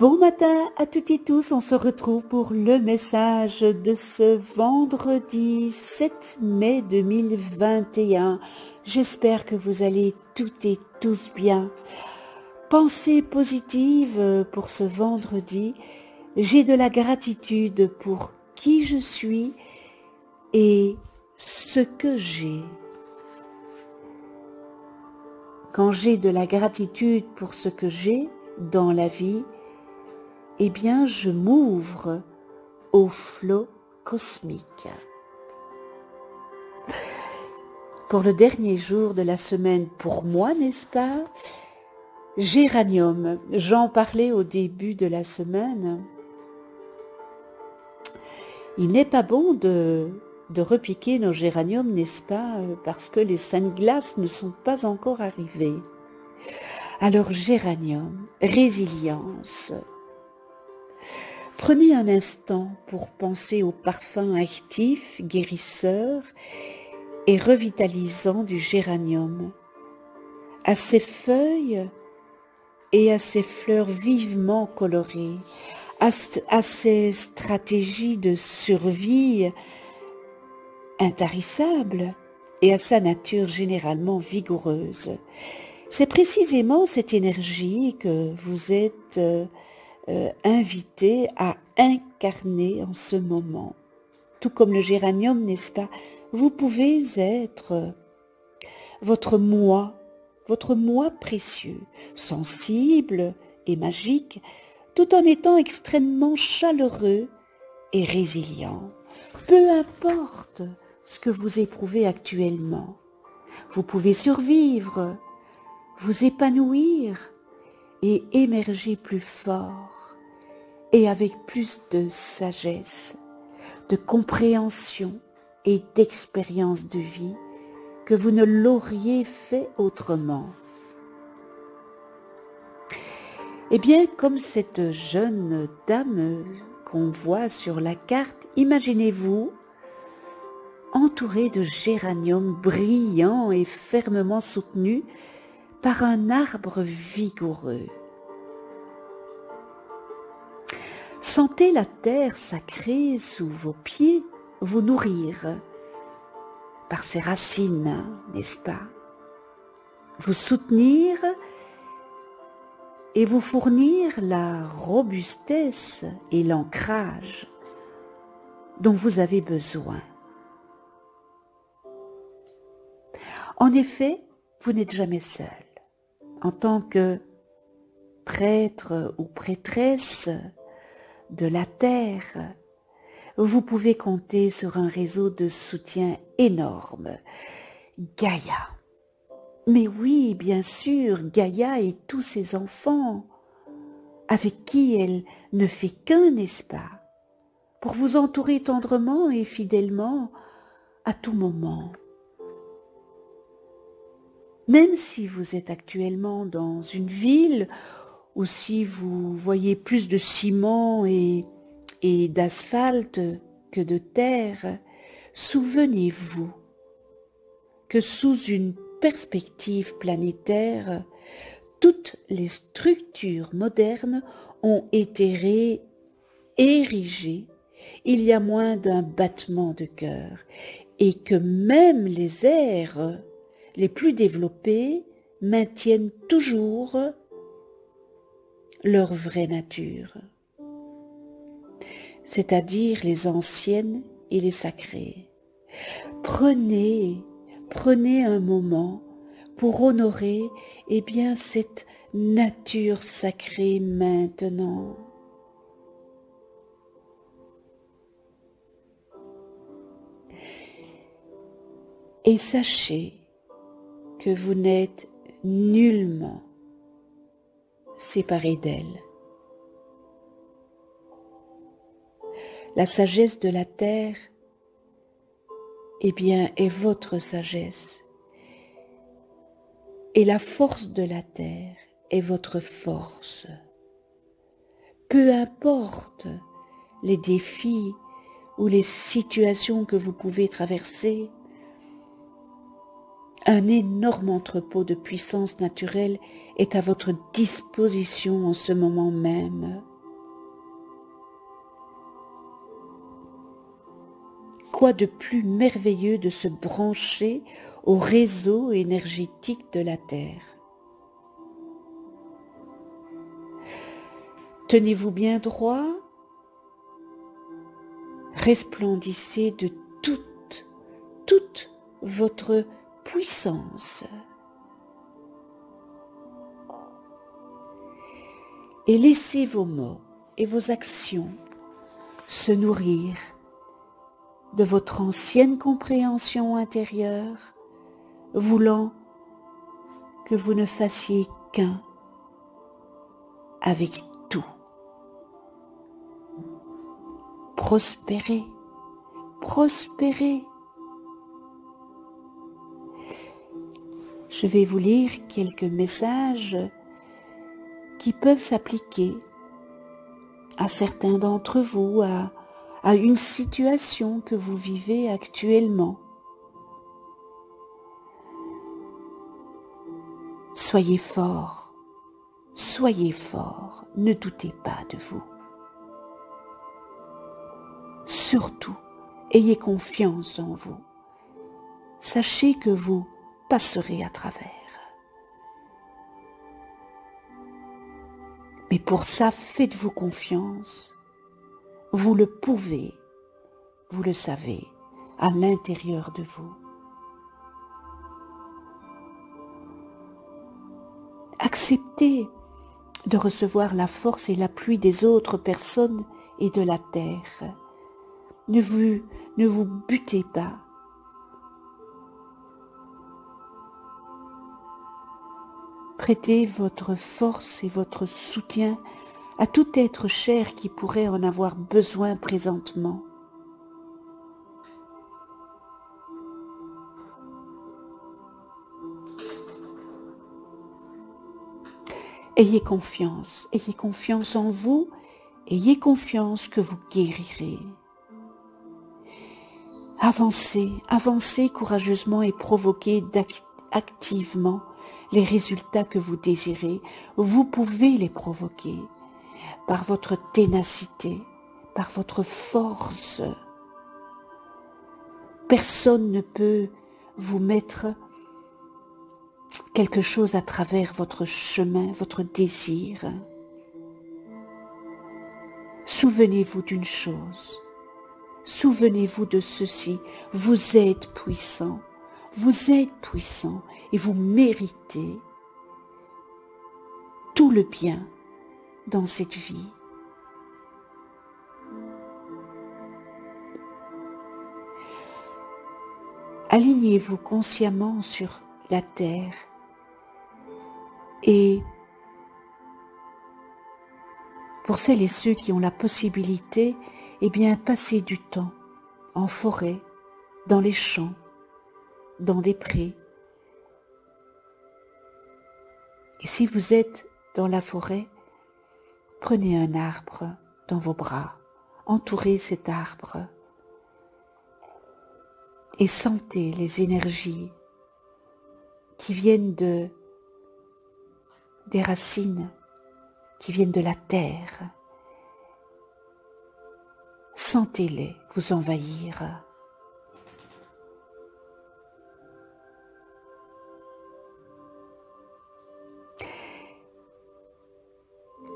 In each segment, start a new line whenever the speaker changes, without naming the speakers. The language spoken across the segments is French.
Bon matin à toutes et tous, on se retrouve pour le message de ce vendredi 7 mai 2021. J'espère que vous allez toutes et tous bien. Pensée positive pour ce vendredi. J'ai de la gratitude pour qui je suis et ce que j'ai. Quand j'ai de la gratitude pour ce que j'ai dans la vie, eh bien, je m'ouvre au flot cosmique. Pour le dernier jour de la semaine, pour moi, n'est-ce pas? Géranium, j'en parlais au début de la semaine. Il n'est pas bon de repiquer nos géraniums, n'est-ce pas? Parce que les saintes glaces ne sont pas encore arrivées. Alors, géranium, résilience. Prenez un instant pour penser au parfum actif, guérisseur et revitalisant du géranium, à ses feuilles et à ses fleurs vivement colorées, à ses stratégies de survie intarissables et à sa nature généralement vigoureuse. C'est précisément cette énergie que vous êtes invité à incarner en ce moment. Tout comme le géranium, n'est-ce pas? Vous pouvez être votre moi précieux, sensible et magique, tout en étant extrêmement chaleureux et résilient. Peu importe ce que vous éprouvez actuellement, vous pouvez survivre, vous épanouir et émerger plus fort et avec plus de sagesse, de compréhension et d'expérience de vie que vous ne l'auriez fait autrement. Eh bien, comme cette jeune dame qu'on voit sur la carte, imaginez-vous entourée de géraniums brillants et fermement soutenus par un arbre vigoureux. Sentez la terre sacrée sous vos pieds vous nourrir par ses racines, n'est-ce pas? Vous soutenir et vous fournir la robustesse et l'ancrage dont vous avez besoin. En effet, vous n'êtes jamais seul. En tant que prêtre ou prêtresse de la terre, vous pouvez compter sur un réseau de soutien énorme. Gaïa. Mais oui, bien sûr, Gaïa et tous ses enfants, avec qui elle ne fait qu'un, n'est-ce pas, pour vous entourer tendrement et fidèlement à tout moment. Même si vous êtes actuellement dans une ville ou si vous voyez plus de ciment et d'asphalte que de terre, souvenez-vous que sous une perspective planétaire, toutes les structures modernes ont été érigées il y a moins d'un battement de cœur et que même les aires les plus développées maintiennent toujours leur vraie nature, c'est-à-dire les anciennes et les sacrées. Prenez un moment pour honorer cette nature sacrée maintenant. Et sachez que vous n'êtes nullement séparés d'elle. La sagesse de la terre, est votre sagesse. Et la force de la terre est votre force. Peu importe les défis ou les situations que vous pouvez traverser, un énorme entrepôt de puissance naturelle est à votre disposition en ce moment même. quoi de plus merveilleux de se brancher au réseau énergétique de la Terre? Tenez-vous bien droit, resplendissez de toute votre puissance et laissez vos mots et vos actions se nourrir de votre ancienne compréhension intérieure, voulant que vous ne fassiez qu'un avec tout. Prospérez, prospérez. Je vais vous lire quelques messages qui peuvent s'appliquer à certains d'entre vous, à une situation que vous vivez actuellement. Soyez fort, ne doutez pas de vous. Surtout, ayez confiance en vous. Sachez que vous passerez à travers. Mais pour ça, faites-vous confiance. Vous le pouvez, vous le savez, à l'intérieur de vous. Acceptez de recevoir la force et l'appui des autres personnes et de la terre. Ne vous butez pas. Prêtez votre force et votre soutien à tout être cher qui pourrait en avoir besoin présentement. Ayez confiance en vous, ayez confiance que vous guérirez. Avancez courageusement et provoquez activement les résultats que vous désirez. Vous pouvez les provoquer par votre ténacité, par votre force. Personne ne peut vous mettre quelque chose à travers votre chemin, votre désir. Souvenez-vous d'une chose, souvenez-vous de ceci, vous êtes puissant et vous méritez tout le bien dans cette vie. Alignez-vous consciemment sur la terre et pour celles et ceux qui ont la possibilité, eh bien, passez du temps en forêt, dans les champs, dans des prés. Et si vous êtes dans la forêt, prenez un arbre dans vos bras, entourez cet arbre et sentez les énergies qui viennent des racines, qui viennent de la terre. Sentez-les vous envahir.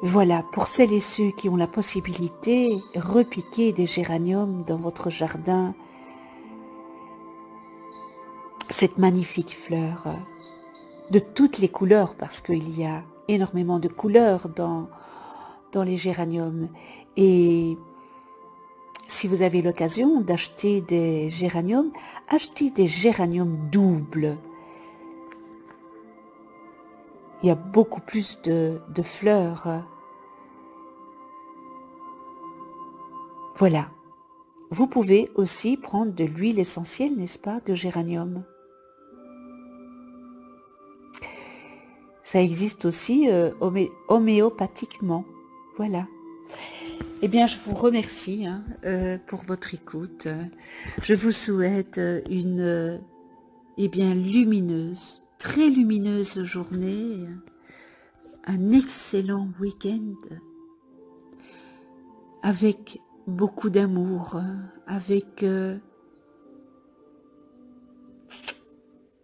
Voilà, pour celles et ceux qui ont la possibilité, repiquez des géraniums dans votre jardin. Cette magnifique fleur, de toutes les couleurs, parce qu'il y a énormément de couleurs dans les géraniums. Et si vous avez l'occasion d'acheter des géraniums, achetez des géraniums doubles. Il y a beaucoup plus de fleurs. Voilà. Vous pouvez aussi prendre de l'huile essentielle, n'est-ce pas, de géranium. Ça existe aussi homéopathiquement. Voilà. Eh bien, je vous remercie pour votre écoute. Je vous souhaite une lumineuse, très lumineuse journée, un excellent week-end avec beaucoup d'amour, avec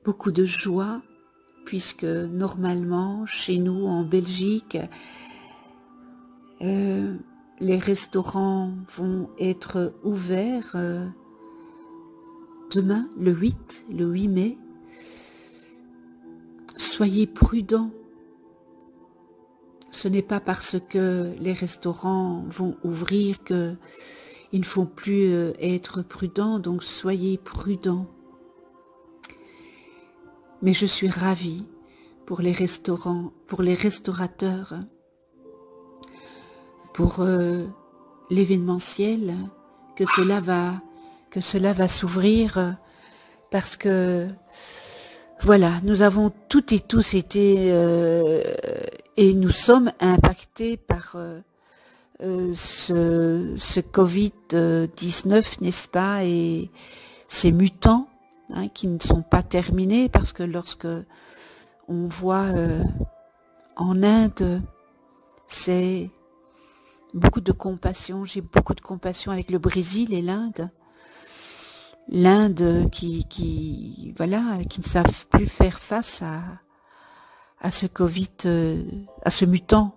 beaucoup de joie, puisque normalement, chez nous en Belgique, les restaurants vont être ouverts demain, le 8 mai. Soyez prudents. Ce n'est pas parce que les restaurants vont ouvrir qu'ils ne faut plus être prudents, donc soyez prudents. Mais je suis ravie pour les restaurants, pour les restaurateurs, pour l'événementiel, que cela va s'ouvrir, parce que voilà, nous avons toutes et tous été et nous sommes impactés par ce Covid-19, n'est-ce pas, et ces mutants qui ne sont pas terminés, parce que lorsque on voit en Inde, c'est beaucoup de compassion. J'ai beaucoup de compassion avec le Brésil et l'Inde. L'Inde qui ne savent plus faire face à ce Covid, à ce mutant.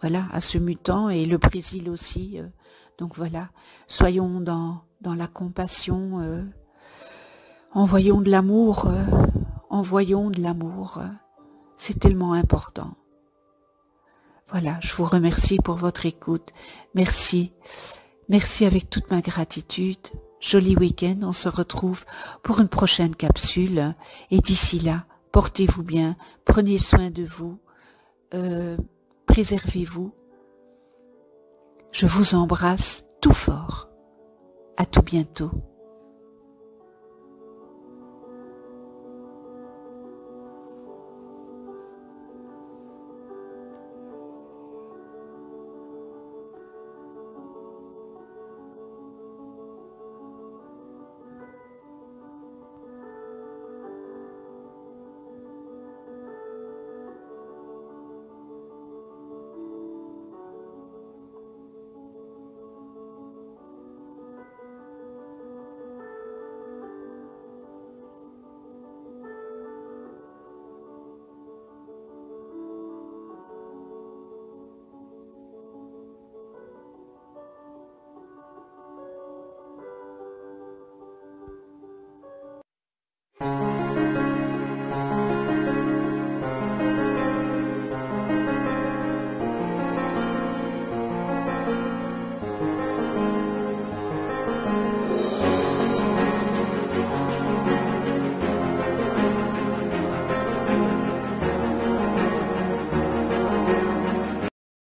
Voilà, à ce mutant, et le Brésil aussi. Donc voilà, soyons dans la compassion, envoyons de l'amour, c'est tellement important. Voilà, je vous remercie pour votre écoute. Merci avec toute ma gratitude. Joli week-end, on se retrouve pour une prochaine capsule. Et d'ici là, portez-vous bien, prenez soin de vous, préservez-vous. Je vous embrasse tout fort. À tout bientôt.